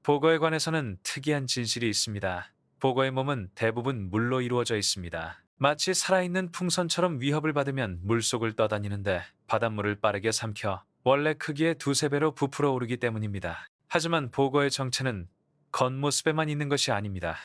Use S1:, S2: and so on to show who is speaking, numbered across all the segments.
S1: 보거에 관해서는 특이한 진실이 있습니다. 보거의 몸은 대부분 물로 이루어져 있습니다. 마치 살아있는 풍선처럼 위협을 받으면 물속을 떠다니는데 바닷물을 빠르게 삼켜 원래 크기의 두세 배로 부풀어 오르기 때문입니다. 하지만 보거의 정체는 겉모습에만 있는 것이 아닙니다.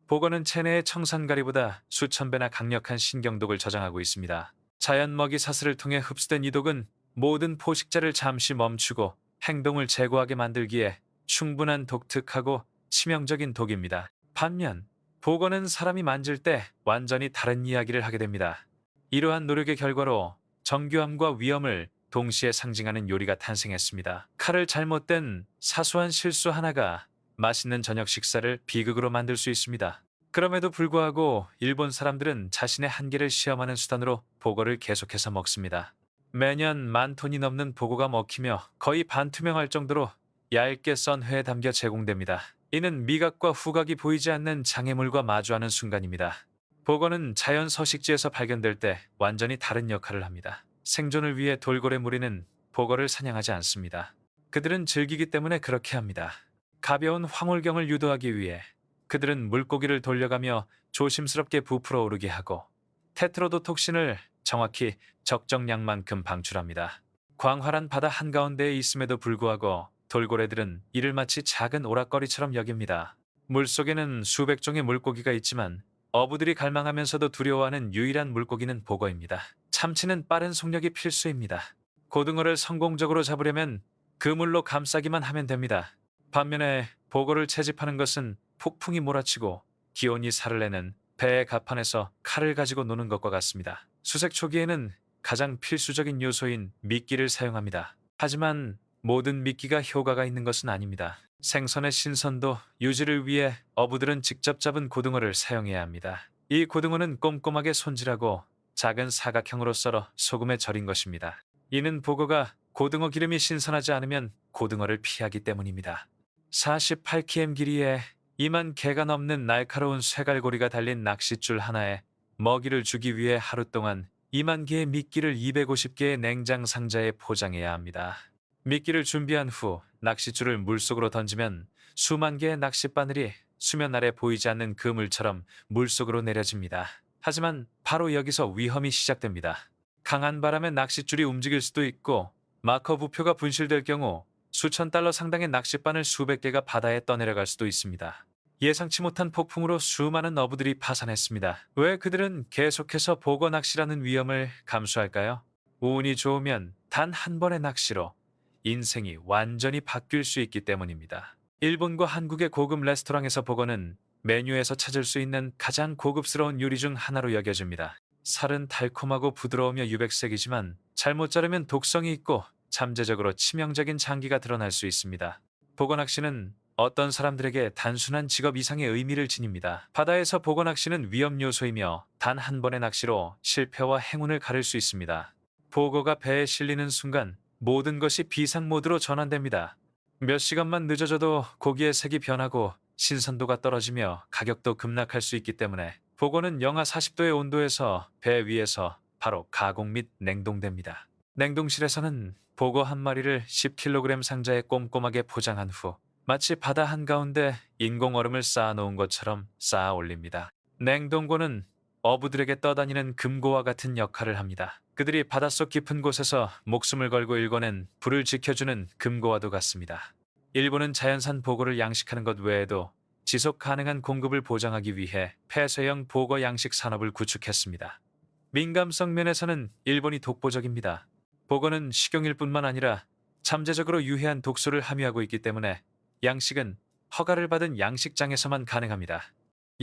S1: 보거는 체내의 청산가리보다 수천 배나 강력한 신경독을 저장하고 있습니다. 자연 먹이 사슬을 통해 흡수된 이 독은 모든 포식자를 잠시 멈추고 행동을 제고하게 만들기에 충분한 독특하고 치명적인 독입니다. 반면 보거는 사람이 만질 때 완전히 다른 이야기를 하게 됩니다. 이러한 노력의 결과로 정교함과 위험을 동시에 상징하는 요리가 탄생했습니다. 칼을 잘못된 사소한 실수 하나가 맛있는 저녁 식사를 비극으로 만들 수 있습니다. 그럼에도 불구하고 일본 사람들은 자신의 한계를 시험하는 수단으로 보거를 계속해서 먹습니다. 매년 만 톤이 넘는 보고가 먹히며 거의 반투명할 정도로 얇게 썬 회에 담겨 제공됩니다. 이는 미각과 후각이 보이지 않는 장애물과 마주하는 순간입니다. 보거는 자연 서식지에서 발견될 때 완전히 다른 역할을 합니다. 생존을 위해 돌고래 무리는 보거를 사냥하지 않습니다. 그들은 즐기기 때문에 그렇게 합니다. 가벼운 황홀경을 유도하기 위해 그들은 물고기를 돌려가며 조심스럽게 부풀어 오르게 하고 테트로도톡신을 정확히 적정량만큼 방출합니다. 광활한 바다 한가운데에 있음에도 불구하고 돌고래들은 이를 마치 작은 오락거리처럼 여깁니다. 물속에는 수백 종의 물고기가 있지만 어부들이 갈망하면서도 두려워하는 유일한 물고기는 보거입니다. 참치는 빠른 속력이 필수입니다. 고등어를 성공적으로 잡으려면 그물로 감싸기만 하면 됩니다. 반면에 보거를 채집하는 것은 폭풍이 몰아치고 기온이 살을 내는 배의 갑판에서 칼을 가지고 노는 것과 같습니다. 수색 초기에는 가장 필수적인 요소인 미끼를 사용합니다. 하지만 모든 미끼가 효과가 있는 것은 아닙니다. 생선의 신선도 유지를 위해 어부들은 직접 잡은 고등어를 사용해야 합니다. 이 고등어는 꼼꼼하게 손질하고 작은 사각형으로 썰어 소금에 절인 것입니다. 이는 보거가 고등어 기름이 신선하지 않으면 고등어를 피하기 때문입니다. 48km 길이에 2만 개가 넘는 날카로운 쇠갈고리가 달린 낚싯줄 하나에 먹이를 주기 위해 하루 동안 2만 개의 미끼를 250개의 냉장 상자에 포장해야 합니다. 미끼를 준비한 후 낚싯줄을 물속으로 던지면 수만 개의 낚싯바늘이 수면 아래 보이지 않는 그물처럼 물속으로 내려집니다. 하지만 바로 여기서 위험이 시작됩니다. 강한 바람에 낚싯줄이 움직일 수도 있고 마커 부표가 분실될 경우 수천 달러 상당의 낚싯바늘 수백 개가 바다에 떠내려갈 수도 있습니다. 예상치 못한 폭풍으로 수많은 어부들이 파산했습니다. 왜 그들은 계속해서 보거 낚시라는 위험을 감수할까요? 운이 좋으면 단 한 번의 낚시로 인생이 완전히 바뀔 수 있기 때문입니다. 일본과 한국의 고급 레스토랑에서 보거는 메뉴에서 찾을 수 있는 가장 고급스러운 요리 중 하나로 여겨집니다. 살은 달콤하고 부드러우며 유백색이지만 잘못 자르면 독성이 있고 잠재적으로 치명적인 장기가 드러날 수 있습니다. 보거낚시는 어떤 사람들에게 단순한 직업 이상의 의미를 지닙니다. 바다에서 보거낚시는 위험 요소이며 단 한 번의 낚시로 실패와 행운을 가를 수 있습니다. 보거가 배에 실리는 순간 모든 것이 비상 모드로 전환됩니다. 몇 시간만 늦어져도 고기의 색이 변하고 신선도가 떨어지며 가격도 급락할 수 있기 때문에 보거는 영하 40도의 온도에서 배 위에서 바로 가공 및 냉동됩니다. 냉동실에서는 보거 한 마리를 10kg 상자에 꼼꼼하게 포장한 후 마치 바다 한가운데 인공 얼음을 쌓아놓은 것처럼 쌓아 올립니다. 냉동고는 어부들에게 떠다니는 금고와 같은 역할을 합니다. 그들이 바닷속 깊은 곳에서 목숨을 걸고 일궈낸 불을 지켜주는 금고와도 같습니다. 일본은 자연산 보고를 양식하는 것 외에도 지속 가능한 공급을 보장하기 위해 폐쇄형 보거 양식 산업을 구축했습니다. 민감성 면에서는 일본이 독보적입니다. 보거는 식용일 뿐만 아니라 잠재적으로 유해한 독소를 함유하고 있기 때문에 양식은 허가를 받은 양식장에서만 가능합니다.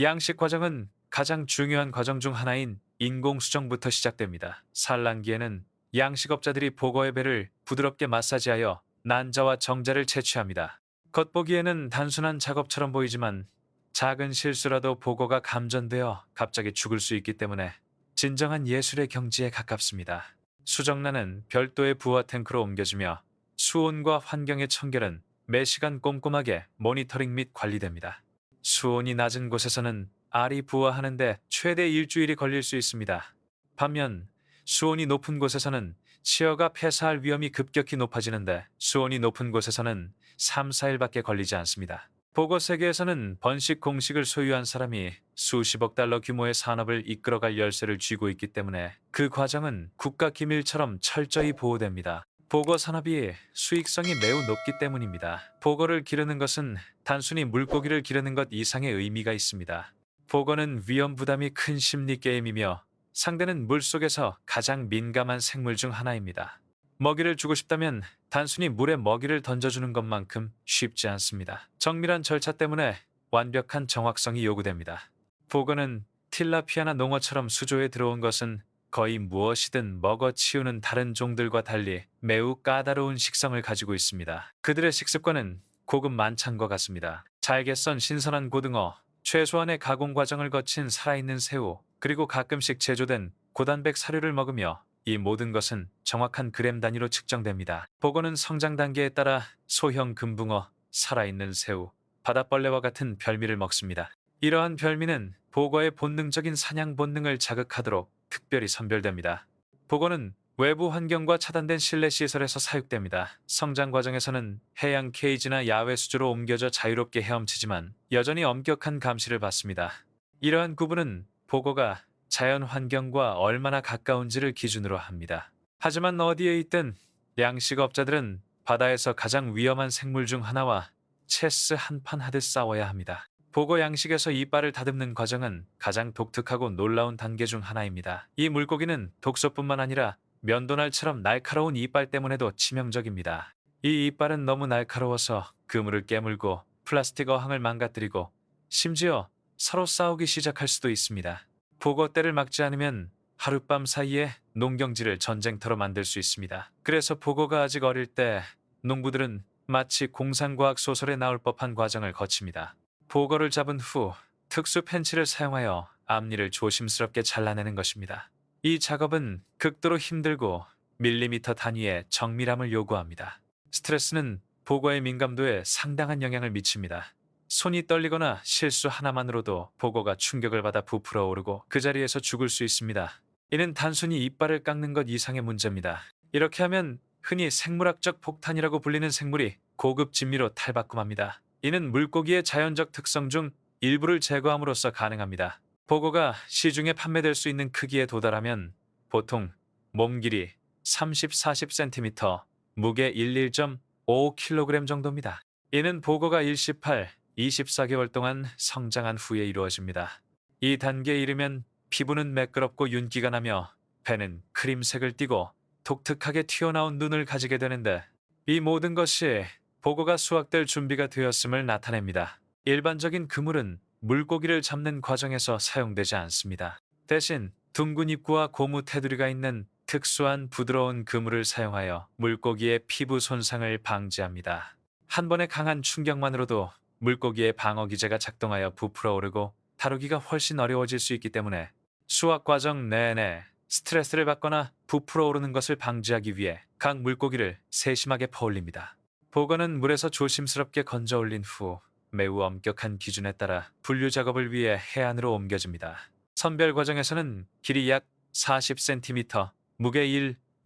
S1: 양식 과정은 가장 중요한 과정 중 하나인 인공수정부터 시작됩니다. 산란기에는 양식업자들이 보거의 배를 부드럽게 마사지하여 난자와 정자를 채취합니다. 겉보기에는 단순한 작업처럼 보이지만 작은 실수라도 보거가 감전되어 갑자기 죽을 수 있기 때문에 진정한 예술의 경지에 가깝습니다. 수정란은 별도의 부하 탱크로 옮겨지며 수온과 환경의 청결은 매시간 꼼꼼하게 모니터링 및 관리됩니다. 수온이 낮은 곳에서는 알이 부화하는데 최대 일주일이 걸릴 수 있습니다. 반면 수온이 높은 곳에서는 치어가 폐사할 위험이 급격히 높아지는데 수온이 높은 곳에서는 3, 4일밖에 걸리지 않습니다. 보고 세계에서는 번식 공식을 소유한 사람이 수십억 달러 규모의 산업을 이끌어갈 열쇠를 쥐고 있기 때문에 그 과정은 국가 기밀처럼 철저히 보호됩니다. 보거 산업이 수익성이 매우 높기 때문입니다. 보거를 기르는 것은 단순히 물고기를 기르는 것 이상의 의미가 있습니다. 보거는 위험 부담이 큰 심리 게임이며 상대는 물속에서 가장 민감한 생물 중 하나입니다. 먹이를 주고 싶다면 단순히 물에 먹이를 던져주는 것만큼 쉽지 않습니다. 정밀한 절차 때문에 완벽한 정확성이 요구됩니다. 보거는 틸라피아나 농어처럼 수조에 들어온 것은 거의 무엇이든 먹어 치우는 다른 종들과 달리 매우 까다로운 식성을 가지고 있습니다. 그들의 식습관은 고급 만찬과 같습니다. 잘게 썬 신선한 고등어, 최소한의 가공 과정을 거친 살아있는 새우, 그리고 가끔씩 제조된 고단백 사료를 먹으며 이 모든 것은 정확한 그램 단위로 측정됩니다. 보고는 성장 단계에 따라 소형 금붕어, 살아있는 새우, 바다벌레와 같은 별미를 먹습니다. 이러한 별미는 보거의 본능적인 사냥 본능을 자극하도록 특별히 선별됩니다. 보거는 외부 환경과 차단된 실내 시설에서 사육됩니다. 성장 과정에서는 해양 케이지나 야외 수조로 옮겨져 자유롭게 헤엄치지만 여전히 엄격한 감시를 받습니다. 이러한 구분은 보거가 자연 환경과 얼마나 가까운지를 기준으로 합니다. 하지만 어디에 있든 양식업자들은 바다에서 가장 위험한 생물 중 하나와 체스 한판 하듯 싸워야 합니다. 보고 양식에서 이빨을 다듬는 과정은 가장 독특하고 놀라운 단계 중 하나입니다. 이 물고기는 독소뿐만 아니라 면도날처럼 날카로운 이빨 때문에도 치명적입니다. 이 이빨은 너무 날카로워서 그물을 깨물고 플라스틱 어항을 망가뜨리고 심지어 서로 싸우기 시작할 수도 있습니다. 보고떼를 막지 않으면 하룻밤 사이에 농경지를 전쟁터로 만들 수 있습니다. 그래서 보고가 아직 어릴 때 농부들은 마치 공상과학 소설에 나올 법한 과정을 거칩니다. 보거를 잡은 후 특수 펜치를 사용하여 앞니를 조심스럽게 잘라내는 것입니다. 이 작업은 극도로 힘들고 밀리미터 단위의 정밀함을 요구합니다. 스트레스는 보거의 민감도에 상당한 영향을 미칩니다. 손이 떨리거나 실수 하나만으로도 보거가 충격을 받아 부풀어 오르고 그 자리에서 죽을 수 있습니다. 이는 단순히 이빨을 깎는 것 이상의 문제입니다. 이렇게 하면 흔히 생물학적 폭탄이라고 불리는 생물이 고급 진미로 탈바꿈합니다. 이는 물고기의 자연적 특성 중 일부를 제거함으로써 가능합니다. 보거가 시중에 판매될 수 있는 크기에 도달하면 보통 몸 길이 30-40cm, 무게 1.5kg 정도입니다. 이는 보거가 일시팔 24개월 동안 성장한 후에 이루어집니다. 이 단계에 이르면 피부는 매끄럽고 윤기가 나며 배는 크림색을 띠고 독특하게 튀어나온 눈을 가지게 되는데 이 모든 것이 보거가 수확될 준비가 되었음을 나타냅니다. 일반적인 그물은 물고기를 잡는 과정에서 사용되지 않습니다. 대신 둥근 입구와 고무 테두리가 있는 특수한 부드러운 그물을 사용하여 물고기의 피부 손상을 방지합니다. 한 번의 강한 충격만으로도 물고기의 방어 기제가 작동하여 부풀어 오르고 다루기가 훨씬 어려워질 수 있기 때문에 수확 과정 내내 스트레스를 받거나 부풀어 오르는 것을 방지하기 위해 각 물고기를 세심하게 퍼올립니다. 보거는 물에서 조심스럽게 건져 올린 후 매우 엄격한 기준에 따라 분류 작업을 위해 해안으로 옮겨집니다. 선별 과정에서는 길이 약 40cm, 무게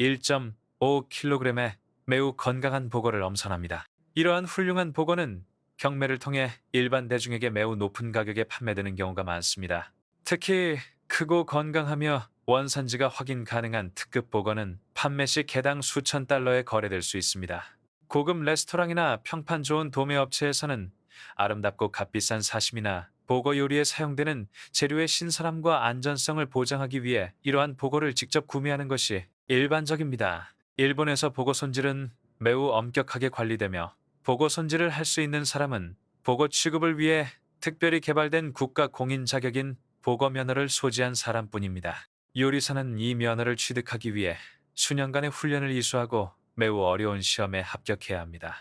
S1: 1.5kg의 매우 건강한 보거를 엄선합니다. 이러한 훌륭한 보거는 경매를 통해 일반 대중에게 매우 높은 가격에 판매되는 경우가 많습니다. 특히 크고 건강하며 원산지가 확인 가능한 특급 보거는 판매 시 개당 수천 달러에 거래될 수 있습니다. 고급 레스토랑이나 평판 좋은 도매 업체에서는 아름답고 값비싼 사심이나 보거 요리에 사용되는 재료의 신선함과 안전성을 보장하기 위해 이러한 보거를 직접 구매하는 것이 일반적입니다. 일본에서 보거 손질은 매우 엄격하게 관리되며 보거 손질을 할 수 있는 사람은 보거 취급을 위해 특별히 개발된 국가 공인 자격인 보거 면허를 소지한 사람뿐입니다. 요리사는 이 면허를 취득하기 위해 수년간의 훈련을 이수하고 매우 어려운 시험에 합격해야 합니다.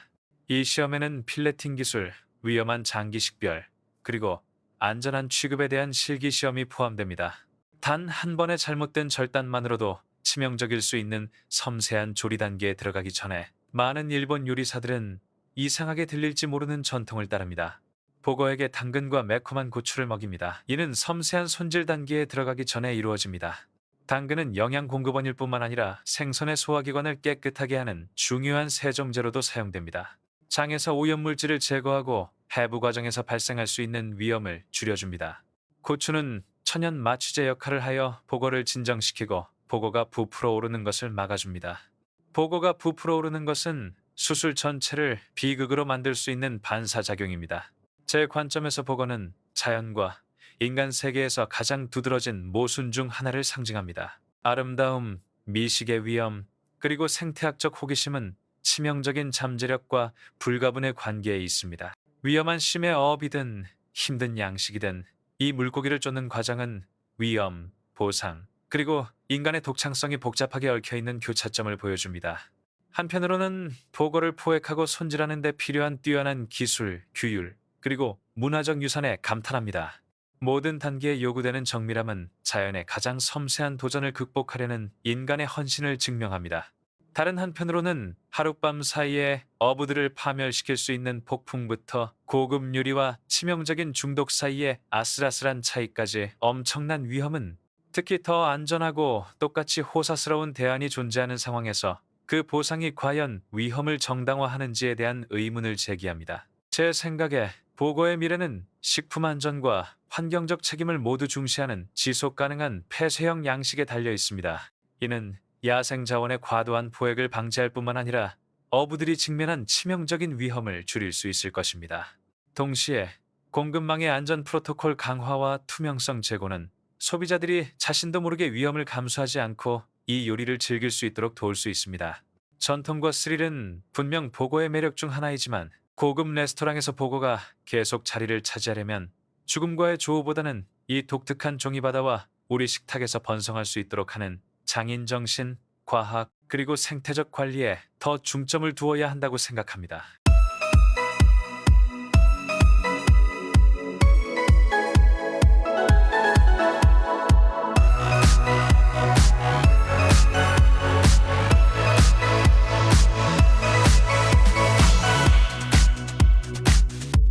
S1: 이 시험에는 필레팅 기술, 위험한 장기 식별, 그리고 안전한 취급에 대한 실기 시험이 포함됩니다. 단 한 번의 잘못된 절단만으로도 치명적일 수 있는 섬세한 조리 단계에 들어가기 전에 많은 일본 요리사들은 이상하게 들릴지 모르는 전통을 따릅니다. 보거에게 당근과 매콤한 고추를 먹입니다. 이는 섬세한 손질 단계에 들어가기 전에 이루어집니다. 당근은 영양 공급원일 뿐만 아니라 생선의 소화기관을 깨끗하게 하는 중요한 세정제로도 사용됩니다. 장에서 오염물질을 제거하고 해부 과정에서 발생할 수 있는 위험을 줄여줍니다. 고추는 천연 마취제 역할을 하여 보고를 진정시키고 보고가 부풀어 오르는 것을 막아줍니다. 보고가 부풀어 오르는 것은 수술 전체를 비극으로 만들 수 있는 반사작용입니다. 제 관점에서 보고는 자연과 인간 세계에서 가장 두드러진 모순 중 하나를 상징합니다. 아름다움, 미식의 위험, 그리고 생태학적 호기심은 치명적인 잠재력과 불가분의 관계에 있습니다. 위험한 심의 어업이든 힘든 양식이든 이 물고기를 쫓는 과정은 위험, 보상, 그리고 인간의 독창성이 복잡하게 얽혀있는 교차점을 보여줍니다. 한편으로는 보고를 포획하고 손질하는 데 필요한 뛰어난 기술, 규율, 그리고 문화적 유산에 감탄합니다. 모든 단계에 요구되는 정밀함은 자연의 가장 섬세한 도전을 극복하려는 인간의 헌신을 증명합니다. 다른 한편으로는 하룻밤 사이에 어부들을 파멸시킬 수 있는 폭풍부터 고급 유리와 치명적인 중독 사이의 아슬아슬한 차이까지 엄청난 위험은, 특히 더 안전하고 똑같이 호사스러운 대안이 존재하는 상황에서 그 보상이 과연 위험을 정당화하는지에 대한 의문을 제기합니다. 제 생각에 보고의 미래는 식품 안전과 환경적 책임을 모두 중시하는 지속 가능한 폐쇄형 양식에 달려 있습니다. 이는 야생 자원의 과도한 포획을 방지할 뿐만 아니라 어부들이 직면한 치명적인 위험을 줄일 수 있을 것입니다. 동시에 공급망의 안전 프로토콜 강화와 투명성 제고는 소비자들이 자신도 모르게 위험을 감수하지 않고 이 요리를 즐길 수 있도록 도울 수 있습니다. 전통과 스릴은 분명 보고의 매력 중 하나이지만 고급 레스토랑에서 보고가 계속 자리를 차지하려면 죽음과의 조우보다는 이 독특한 종이바다와 우리 식탁에서 번성할 수 있도록 하는 장인 정신, 과학, 그리고 생태적 관리에 더 중점을 두어야 한다고 생각합니다.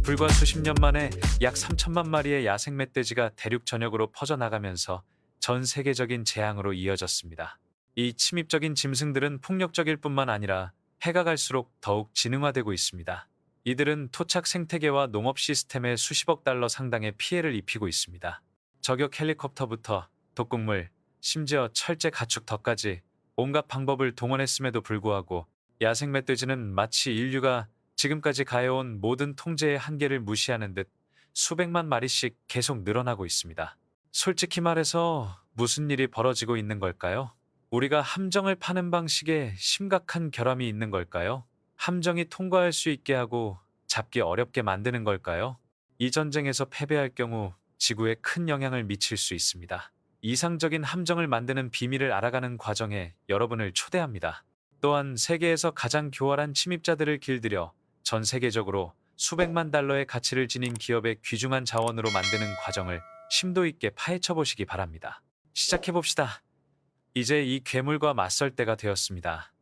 S1: 불과 수십 년 만에 약 3천만 마리의 야생 멧돼지가 대륙 전역으로 퍼져나가면서 전 세계적인 재앙으로 이어졌습니다. 이 침입적인 짐승들은 폭력적일 뿐만 아니라 해가 갈수록 더욱 지능화되고 있습니다. 이들은 토착 생태계와 농업 시스템에 수십억 달러 상당의 피해를 입히고 있습니다. 저격 헬리콥터부터 독극물, 심지어 철제 가축터까지 온갖 방법을 동원했음에도 불구하고 야생 멧돼지는 마치 인류가 지금까지 가해온 모든 통제의 한계를 무시하는 듯 수백만 마리씩 계속 늘어나고 있습니다. 솔직히 말해서 무슨 일이 벌어지고 있는 걸까요? 우리가 함정을 파는 방식에 심각한 결함이 있는 걸까요? 함정이 통과할 수 있게 하고 잡기 어렵게 만드는 걸까요? 이 전쟁에서 패배할 경우 지구에 큰 영향을 미칠 수 있습니다. 이상적인 함정을 만드는 비밀을 알아가는 과정에 여러분을 초대합니다. 또한 세계에서 가장 교활한 침입자들을 길들여 전 세계적으로 수백만 달러의 가치를 지닌 기업의 귀중한 자원으로 만드는 과정을 심도 있게 파헤쳐 보시기 바랍니다. 시작해 봅시다. 이제 이 괴물과 맞설 때가 되었습니다.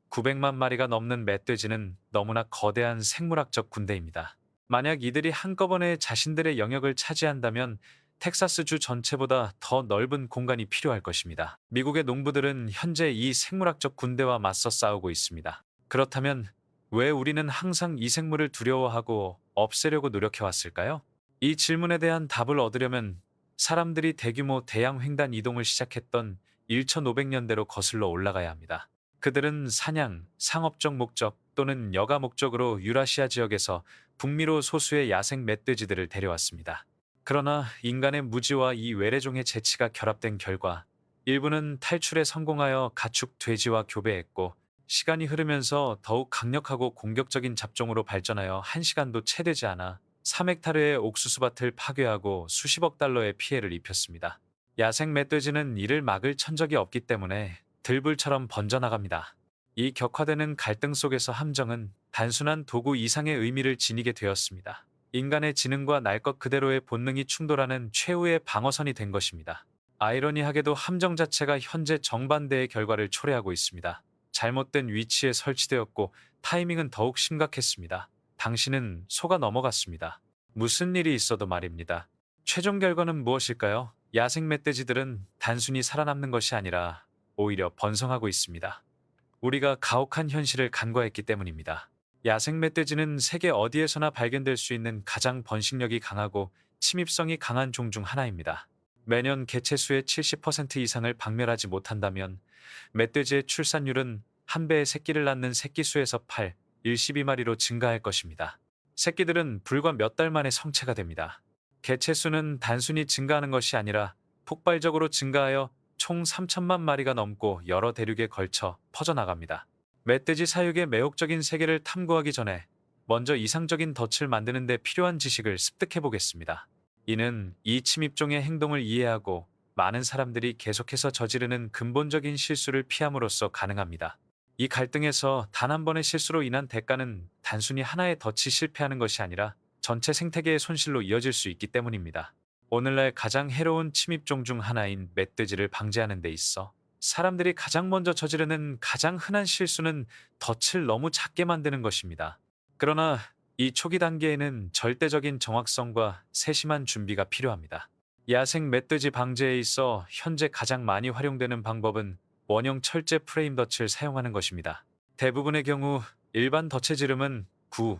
S1: 900만 마리가 넘는 멧돼지는 너무나 거대한 생물학적 군대입니다. 만약 이들이 한꺼번에 자신들의 영역을 차지한다면 텍사스주 전체보다 더 넓은 공간이 필요할 것입니다. 미국의 농부들은 현재 이 생물학적 군대와 맞서 싸우고 있습니다. 그렇다면 왜 우리는 항상 이 생물을 두려워하고 없애려고 노력해왔을까요? 이 질문에 대한 답을 얻으려면 사람들이 대규모 대양 횡단 이동을 시작했던 1500년대로 거슬러 올라가야 합니다. 그들은 사냥, 상업적 목적 또는 여가 목적으로 유라시아 지역에서 북미로 소수의 야생 멧돼지들을 데려왔습니다. 그러나 인간의 무지와 이 외래종의 재치가 결합된 결과 일부는 탈출에 성공하여 가축 돼지와 교배했고, 시간이 흐르면서 더욱 강력하고 공격적인 잡종으로 발전하여 1시간도 채 되지 않아 3헥타르의 옥수수밭을 파괴하고 수십억 달러의 피해를 입혔습니다. 야생 멧돼지는 이를 막을 천적이 없기 때문에 들불처럼 번져나갑니다. 이 격화되는 갈등 속에서 함정은 단순한 도구 이상의 의미를 지니게 되었습니다. 인간의 지능과 날 것 그대로의 본능이 충돌하는 최후의 방어선이 된 것입니다. 아이러니하게도 함정 자체가 현재 정반대의 결과를 초래하고 있습니다. 잘못된 위치에 설치되었고 타이밍은 더욱 심각했습니다. 당신은 속아 넘어갔습니다. 무슨 일이 있어도 말입니다. 최종 결과는 무엇일까요? 야생 멧돼지들은 단순히 살아남는 것이 아니라 오히려 번성하고 있습니다. 우리가 가혹한 현실을 간과했기 때문입니다. 야생 멧돼지는 세계 어디에서나 발견될 수 있는 가장 번식력이 강하고 침입성이 강한 종 중 하나입니다. 매년 개체 수의 70% 이상을 박멸하지 못한다면 멧돼지의 출산율은 한 배의 새끼를 낳는 새끼 수에서 8, 12마리로 증가할 것입니다. 새끼들은 불과 몇 달 만에 성체가 됩니다. 개체 수는 단순히 증가하는 것이 아니라 폭발적으로 증가하여 총 3천만 마리가 넘고 여러 대륙에 걸쳐 퍼져나갑니다. 멧돼지 사육의 매혹적인 세계를 탐구하기 전에 먼저 이상적인 덫을 만드는 데 필요한 지식을 습득해 보겠습니다. 이는 이 침입종의 행동을 이해하고 많은 사람들이 계속해서 저지르는 근본적인 실수를 피함으로써 가능합니다. 이 갈등에서 단 한 번의 실수로 인한 대가는 단순히 하나의 덫이 실패하는 것이 아니라 전체 생태계의 손실로 이어질 수 있기 때문입니다. 오늘날 가장 해로운 침입종 중 하나인 멧돼지를 방지하는 데 있어 사람들이 가장 먼저 저지르는 가장 흔한 실수는 덫을 너무 작게 만드는 것입니다. 그러나 이 초기 단계에는 절대적인 정확성과 세심한 준비가 필요합니다. 야생 멧돼지 방제에 있어 현재 가장 많이 활용되는 방법은 원형 철제 프레임 덫을 사용하는 것입니다. 대부분의 경우 일반 덫의 지름은 9,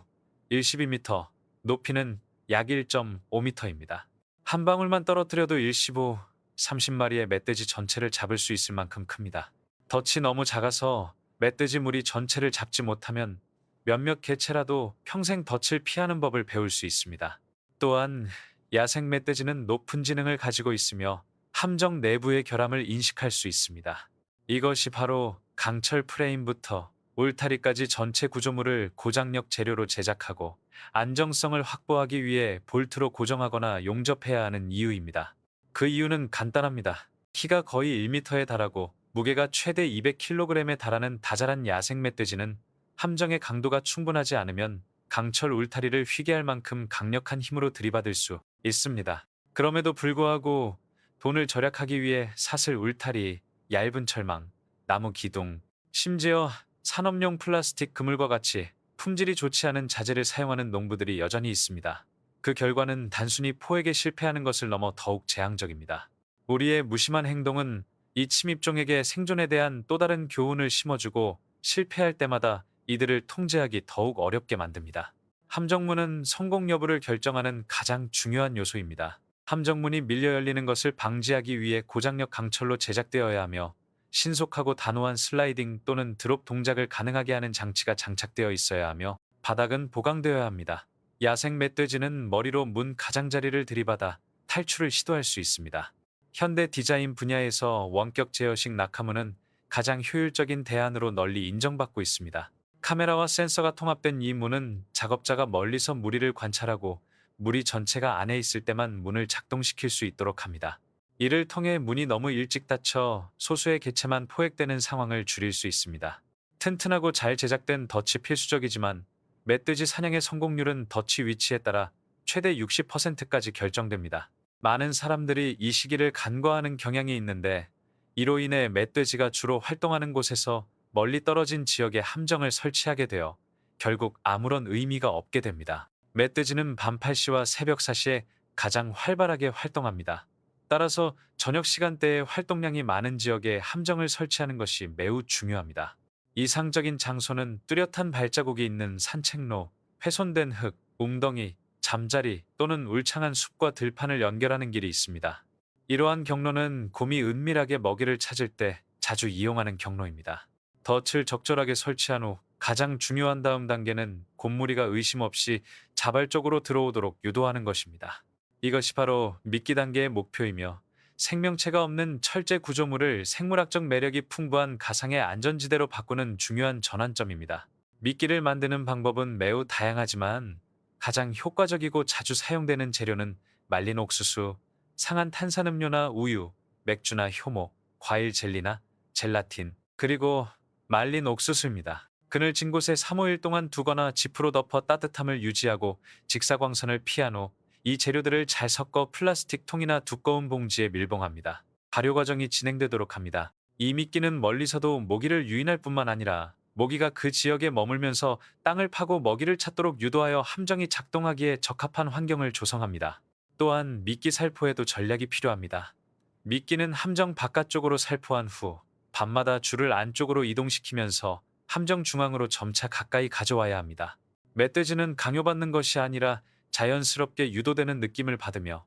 S1: 12m, 높이는 약 1.5m입니다. 한 방울만 떨어뜨려도 15, 30마리의 멧돼지 전체를 잡을 수 있을 만큼 큽니다. 덫이 너무 작아서 멧돼지 무리 전체를 잡지 못하면 몇몇 개체라도 평생 덫을 피하는 법을 배울 수 있습니다. 또한 야생 멧돼지는 높은 지능을 가지고 있으며 함정 내부의 결함을 인식할 수 있습니다. 이것이 바로 강철 프레임부터 울타리까지 전체 구조물을 고장력 재료로 제작하고 안정성을 확보하기 위해 볼트로 고정하거나 용접해야 하는 이유입니다. 그 이유는 간단합니다. 키가 거의 1m에 달하고 무게가 최대 200kg에 달하는 다자란 야생 멧돼지는 함정의 강도가 충분하지 않으면 강철 울타리를 휘게 할 만큼 강력한 힘으로 들이받을 수 있습니다. 그럼에도 불구하고 돈을 절약하기 위해 사슬 울타리, 얇은 철망, 나무 기둥, 심지어 산업용 플라스틱 그물과 같이 품질이 좋지 않은 자재를 사용하는 농부들이 여전히 있습니다. 그 결과는 단순히 포획에 실패하는 것을 넘어 더욱 재앙적입니다. 우리의 무심한 행동은 이 침입종에게 생존에 대한 또 다른 교훈을 심어주고 실패할 때마다 이들을 통제하기 더욱 어렵게 만듭니다. 함정문은 성공 여부를 결정하는 가장 중요한 요소입니다. 함정문이 밀려 열리는 것을 방지하기 위해 고장력 강철로 제작되어야 하며 신속하고 단호한 슬라이딩 또는 드롭 동작을 가능하게 하는 장치가 장착되어 있어야 하며 바닥은 보강되어야 합니다. 야생 멧돼지는 머리로 문 가장자리를 들이받아 탈출을 시도할 수 있습니다. 현대 디자인 분야에서 원격 제어식 낙하문은 가장 효율적인 대안으로 널리 인정받고 있습니다. 카메라와 센서가 통합된 이 문은 작업자가 멀리서 무리를 관찰하고 무리 전체가 안에 있을 때만 문을 작동시킬 수 있도록 합니다. 이를 통해 문이 너무 일찍 닫혀 소수의 개체만 포획되는 상황을 줄일 수 있습니다. 튼튼하고 잘 제작된 덫이 필수적이지만 멧돼지 사냥의 성공률은 덫이 위치에 따라 최대 60%까지 결정됩니다. 많은 사람들이 이 시기를 간과하는 경향이 있는데 이로 인해 멧돼지가 주로 활동하는 곳에서 멀리 떨어진 지역에 함정을 설치하게 되어 결국 아무런 의미가 없게 됩니다. 멧돼지는 밤 8시와 새벽 4시에 가장 활발하게 활동합니다. 따라서 저녁 시간대에 활동량이 많은 지역에 함정을 설치하는 것이 매우 중요합니다. 이상적인 장소는 뚜렷한 발자국이 있는 산책로, 훼손된 흙, 웅덩이, 잠자리 또는 울창한 숲과 들판을 연결하는 길이 있습니다. 이러한 경로는 곰이 은밀하게 먹이를 찾을 때 자주 이용하는 경로입니다. 덫을 적절하게 설치한 후 가장 중요한 다음 단계는 곰무리가 의심 없이 자발적으로 들어오도록 유도하는 것입니다. 이것이 바로 미끼 단계의 목표이며 생명체가 없는 철제 구조물을 생물학적 매력이 풍부한 가상의 안전지대로 바꾸는 중요한 전환점입니다. 미끼를 만드는 방법은 매우 다양하지만 가장 효과적이고 자주 사용되는 재료는 말린 옥수수, 상한 탄산음료나 우유, 맥주나 효모, 과일 젤리나 젤라틴, 그리고 말린 옥수수입니다. 그늘진 곳에 3-5일 동안 두거나 지프로 덮어 따뜻함을 유지하고 직사광선을 피한 후 이 재료들을 잘 섞어 플라스틱 통이나 두꺼운 봉지에 밀봉합니다. 발효 과정이 진행되도록 합니다. 이 미끼는 멀리서도 모기를 유인할 뿐만 아니라 모기가 그 지역에 머물면서 땅을 파고 먹이를 찾도록 유도하여 함정이 작동하기에 적합한 환경을 조성합니다. 또한 미끼 살포에도 전략이 필요합니다. 미끼는 함정 바깥쪽으로 살포한 후 밤마다 줄을 안쪽으로 이동시키면서 함정 중앙으로 점차 가까이 가져와야 합니다. 멧돼지는 강요받는 것이 아니라 자연스럽게 유도되는 느낌을 받으며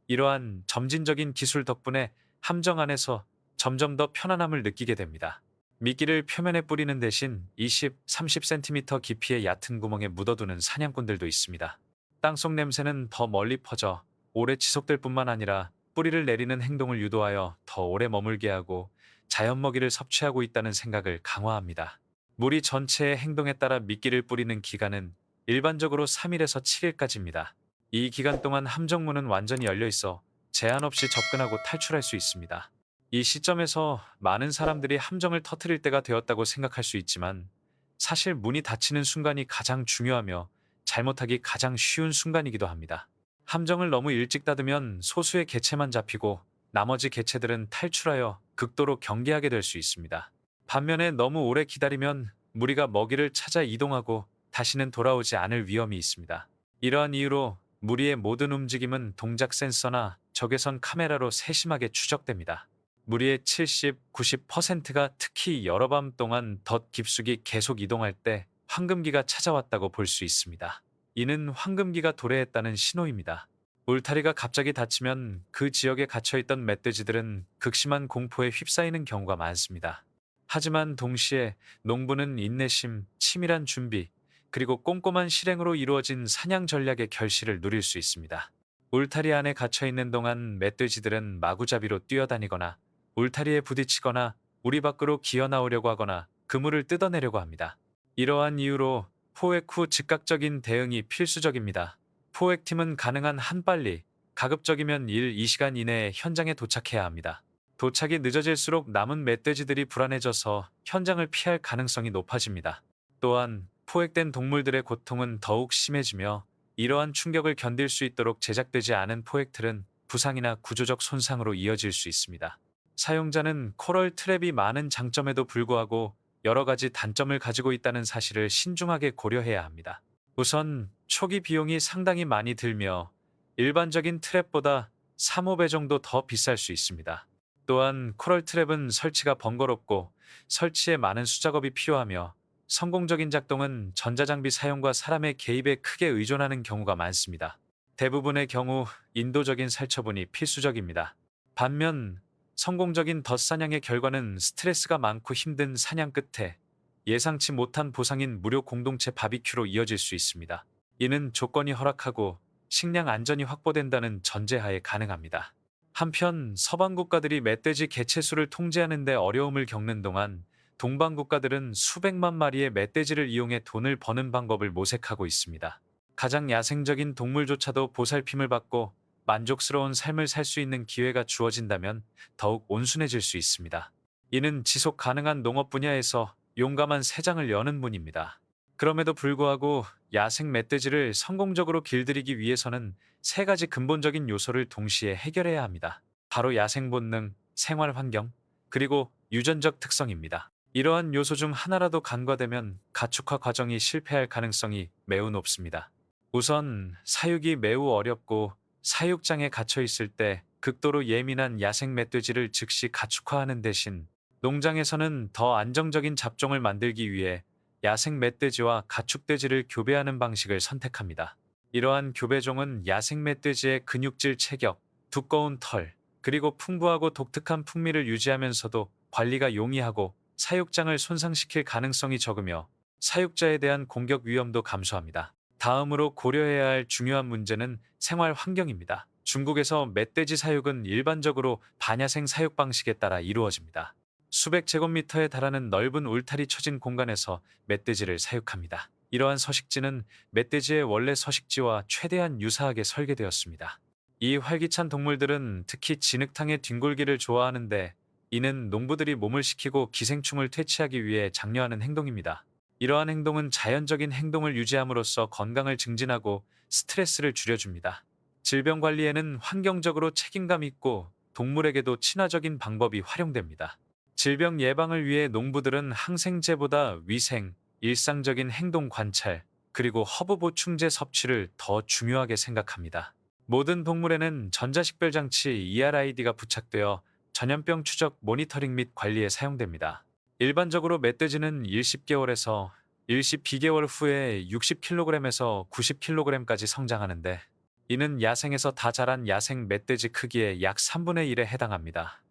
S1: 이러한 점진적인 기술 덕분에 함정 안에서 점점 더 편안함을 느끼게 됩니다. 미끼를 표면에 뿌리는 대신 20, 30cm 깊이의 얕은 구멍에 묻어두는 사냥꾼들도 있습니다. 땅속 냄새는 더 멀리 퍼져 오래 지속될 뿐만 아니라 뿌리를 내리는 행동을 유도하여 더 오래 머물게 하고 자연 먹이를 섭취하고 있다는 생각을 강화합니다. 무리 전체의 행동에 따라 미끼를 뿌리는 기간은 일반적으로 3일에서 7일까지입니다. 이 기간 동안 함정문은 완전히 열려 있어 제한 없이 접근하고 탈출할 수 있습니다. 이 시점에서 많은 사람들이 함정을 터뜨릴 때가 되었다고 생각할 수 있지만 사실 문이 닫히는 순간이 가장 중요하며 잘못하기 가장 쉬운 순간이기도 합니다. 함정을 너무 일찍 닫으면 소수의 개체만 잡히고 나머지 개체들은 탈출하여 극도로 경계하게 될 수 있습니다. 반면에 너무 오래 기다리면 무리가 먹이를 찾아 이동하고 다시는 돌아오지 않을 위험이 있습니다. 이러한 이유로 무리의 모든 움직임은 동작 센서나 적외선 카메라로 세심하게 추적됩니다. 무리의 70, 90%가 특히 여러 밤 동안 덫 깊숙이 계속 이동할 때 황금기가 찾아왔다고 볼 수 있습니다. 이는 황금기가 도래했다는 신호입니다. 울타리가 갑자기 닫히면 그 지역에 갇혀있던 멧돼지들은 극심한 공포에 휩싸이는 경우가 많습니다. 하지만 동시에 농부는 인내심, 치밀한 준비, 그리고 꼼꼼한 실행으로 이루어진 사냥 전략의 결실을 누릴 수 있습니다. 울타리 안에 갇혀있는 동안 멧돼지들은 마구잡이로 뛰어다니거나 울타리에 부딪히거나 우리 밖으로 기어나오려고 하거나 그물을 뜯어내려고 합니다. 이러한 이유로 포획 후 즉각적인 대응이 필수적입니다. 포획팀은 가능한 한 빨리, 가급적이면 1, 2시간 이내에 현장에 도착해야 합니다. 도착이 늦어질수록 남은 멧돼지들이 불안해져서 현장을 피할 가능성이 높아집니다. 또한 포획된 동물들의 고통은 더욱 심해지며 이러한 충격을 견딜 수 있도록 제작되지 않은 포획틀은 부상이나 구조적 손상으로 이어질 수 있습니다. 사용자는 코럴 트랩이 많은 장점에도 불구하고 여러 가지 단점을 가지고 있다는 사실을 신중하게 고려해야 합니다. 우선 초기 비용이 상당히 많이 들며 일반적인 트랩보다 3, 5배 정도 더 비쌀 수 있습니다. 또한 코럴 트랩은 설치가 번거롭고 설치에 많은 수작업이 필요하며 성공적인 작동은 전자장비 사용과 사람의 개입에 크게 의존하는 경우가 많습니다. 대부분의 경우 인도적인 살처분이 필수적입니다. 반면 성공적인 덫사냥의 결과는 스트레스가 많고 힘든 사냥 끝에 예상치 못한 보상인 무료 공동체 바비큐로 이어질 수 있습니다. 이는 조건이 허락하고 식량 안전이 확보된다는 전제하에 가능합니다. 한편 서방 국가들이 멧돼지 개체수를 통제하는 데 어려움을 겪는 동안 동방 국가들은 수백만 마리의 멧돼지를 이용해 돈을 버는 방법을 모색하고 있습니다. 가장 야생적인 동물조차도 보살핌을 받고 만족스러운 삶을 살 수 있는 기회가 주어진다면 더욱 온순해질 수 있습니다. 이는 지속 가능한 농업 분야에서 용감한 새 장을 여는 문입니다. 그럼에도 불구하고 야생 멧돼지를 성공적으로 길들이기 위해서는 세 가지 근본적인 요소를 동시에 해결해야 합니다. 바로 야생 본능, 생활 환경, 그리고 유전적 특성입니다. 이러한 요소 중 하나라도 간과되면 가축화 과정이 실패할 가능성이 매우 높습니다. 우선 사육이 매우 어렵고 사육장에 갇혀 있을 때 극도로 예민한 야생 멧돼지를 즉시 가축화하는 대신 농장에서는 더 안정적인 잡종을 만들기 위해 야생 멧돼지와 가축돼지를 교배하는 방식을 선택합니다. 이러한 교배종은 야생 멧돼지의 근육질 체격, 두꺼운 털, 그리고 풍부하고 독특한 풍미를 유지하면서도 관리가 용이하고 사육장을 손상시킬 가능성이 적으며 사육자에 대한 공격 위험도 감소합니다. 다음으로 고려해야 할 중요한 문제는 생활 환경입니다. 중국에서 멧돼지 사육은 일반적으로 반야생 사육 방식에 따라 이루어집니다. 수백 제곱미터에 달하는 넓은 울타리 쳐진 공간에서 멧돼지를 사육합니다. 이러한 서식지는 멧돼지의 원래 서식지와 최대한 유사하게 설계되었습니다. 이 활기찬 동물들은 특히 진흙탕의 뒹굴기를 좋아하는데 이는 농부들이 몸을 식히고 기생충을 퇴치하기 위해 장려하는 행동입니다. 이러한 행동은 자연적인 행동을 유지함으로써 건강을 증진하고 스트레스를 줄여줍니다. 질병 관리에는 환경적으로 책임감 있고 동물에게도 친화적인 방법이 활용됩니다. 질병 예방을 위해 농부들은 항생제보다 위생, 일상적인 행동 관찰, 그리고 허브 보충제 섭취를 더 중요하게 생각합니다. 모든 동물에는 전자식별 장치 ERID가 부착되어 전염병 추적 모니터링 및 관리에 사용됩니다. 일반적으로 멧돼지는 10개월에서 12개월 후에 60kg에서 90kg까지 성장하는데, 이는 야생에서 다 자란 야생 멧돼지 크기의 약 3분의 1에 해당합니다.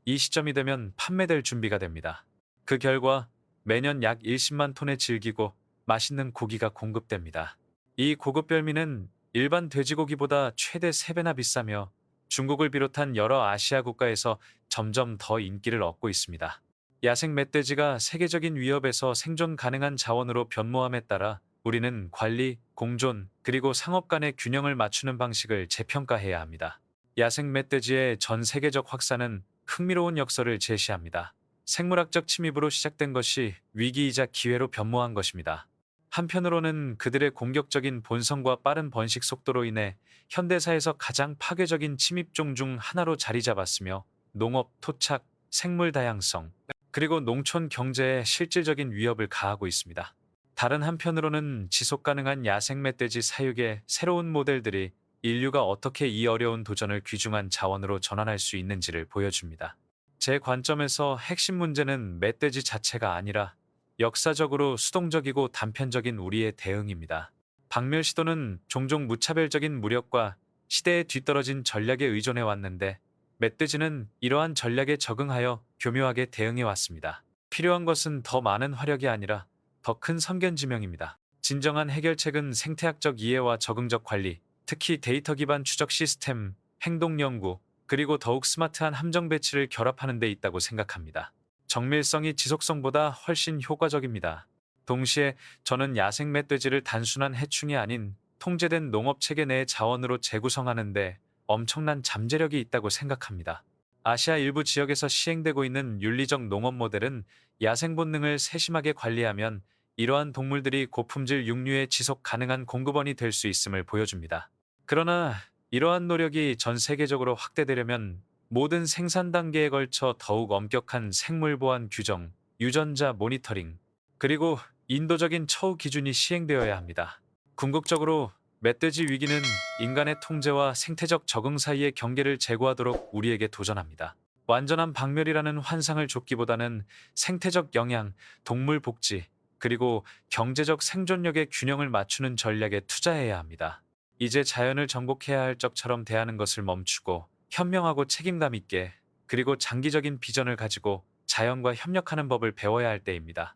S1: 이 시점이 되면 판매될 준비가 됩니다. 그 결과 매년 약 10만 톤의 질기고 맛있는 고기가 공급됩니다. 이 고급 별미는 일반 돼지고기보다 최대 3배나 비싸며 중국을 비롯한 여러 아시아 국가에서 점점 더 인기를 얻고 있습니다. 야생 멧돼지가 세계적인 위협에서 생존 가능한 자원으로 변모함에 따라 우리는 관리, 공존, 그리고 상업 간의 균형을 맞추는 방식을 재평가해야 합니다. 야생 멧돼지의 전 세계적 확산은 흥미로운 역설을 제시합니다. 생물학적 침입으로 시작된 것이 위기이자 기회로 변모한 것입니다. 한편으로는 그들의 공격적인 본성과 빠른 번식 속도로 인해 현대사에서 가장 파괴적인 침입종 중 하나로 자리 잡았으며 농업, 토착, 생물 다양성, 그리고 농촌 경제에 실질적인 위협을 가하고 있습니다. 다른 한편으로는 지속 가능한 야생 멧돼지 사육의 새로운 모델들이 인류가 어떻게 이 어려운 도전을 귀중한 자원으로 전환할 수 있는지를 보여줍니다. 제 관점에서 핵심 문제는 멧돼지 자체가 아니라 역사적으로 수동적이고 단편적인 우리의 대응입니다. 박멸 시도는 종종 무차별적인 무력과 시대에 뒤떨어진 전략에 의존해 왔는데, 멧돼지는 이러한 전략에 적응하여 교묘하게 대응해 왔습니다. 필요한 것은 더 많은 화력이 아니라 더 큰 선견지명입니다. 진정한 해결책은 생태학적 이해와 적응적 관리, 특히 데이터 기반 추적 시스템, 행동 연구, 그리고 더욱 스마트한 함정 배치를 결합하는 데 있다고 생각합니다. 정밀성이 지속성보다 훨씬 효과적입니다. 동시에 저는 야생 멧돼지를 단순한 해충이 아닌 통제된 농업 체계 내의 자원으로 재구성하는데 엄청난 잠재력이 있다고 생각합니다. 아시아 일부 지역에서 시행되고 있는 윤리적 농업 모델은 야생 본능을 세심하게 관리하면 이러한 동물들이 고품질 육류의 지속 가능한 공급원이 될 수 있음을 보여줍니다. 그러나 이러한 노력이 전 세계적으로 확대되려면 모든 생산 단계에 걸쳐 더욱 엄격한 생물 보안 규정, 유전자 모니터링, 그리고 인도적인 처우 기준이 시행되어야 합니다. 궁극적으로 멧돼지 위기는 인간의 통제와 생태적 적응 사이의 경계를 제고하도록 우리에게 도전합니다. 완전한 박멸이라는 환상을 쫓기보다는 생태적 영향, 동물 복지, 그리고 경제적 생존력의 균형을 맞추는 전략에 투자해야 합니다. 이제 자연을 정복해야 할 적처럼 대하는 것을 멈추고 현명하고 책임감 있게, 그리고 장기적인 비전을 가지고 자연과 협력하는 법을 배워야 할 때입니다.